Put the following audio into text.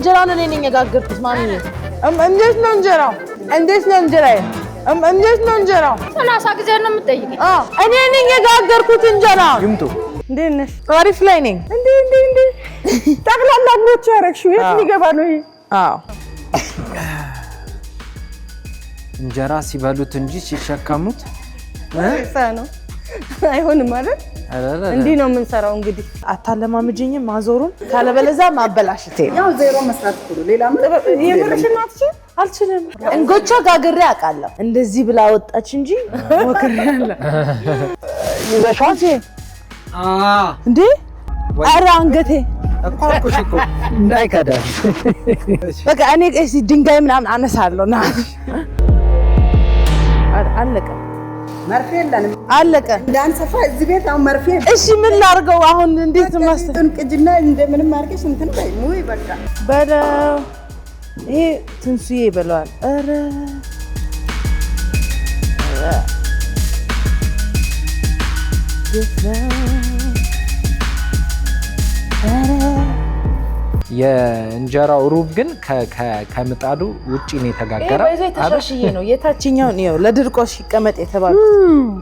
እንጀራውን እኔ ነኝ የጋገርኩት ማሚዬ። እንዴት ነው እንጀራው? እንዴት ነው እንጀራዬ? እንዴት ነው እንጀራው? 30 ጊዜ ነው የምትጠይቂኝ? እኔ ነኝ የጋገርኩት እንጀራ። ይምጡ። እንዴት ነሽ? አሪፍ ላይ ነኝ። እንዴ ጠቅላላ ብሎች ያረግሽው የት ሊገባ ነው ይሄ? እንጀራ ሲበሉት እንጂ ሲሸከሙት ነው አይሆንም ማለት እንዲህ ነው የምንሰራው። እንግዲህ አታለማምጂኝም ማዞሩን ካለበለዛ ማበላሽቴ ነው። ያው ዜሮ መስራት ሁሉ ሌላ የምርሽናት አልችልም። እንጎቻ ጋግሬ አውቃለሁ። እንደዚህ ብላ ወጣች እንጂ ሞክሬያለሁ። ይበሻት እንዴ ኧረ አንገቴ እኮ እንዳይከዳሽ። በቃ እኔ እዚህ ድንጋይ ምናምን አነሳለሁ። ና አለቀ። መርፌ የለንም። አለቀ። እንዳንሰፋ እዚህ ቤት አሁን መርፌ። እሺ ምን ላድርገው አሁን? እንዴት ማስተን ቅጅና እንደምንም አድርገሽ እንትን በይ። ሙይ በቃ በለው። ይሄ ትንሱዬ ይበለዋል። ኧረ የእንጀራው ሩብ ግን ከምጣዱ ውጪ ነው የተጋገረው። ይሄ ተሻሽዬ ነው የታችኛው ነው ለድርቆሽ ይቀመጥ የተባለው።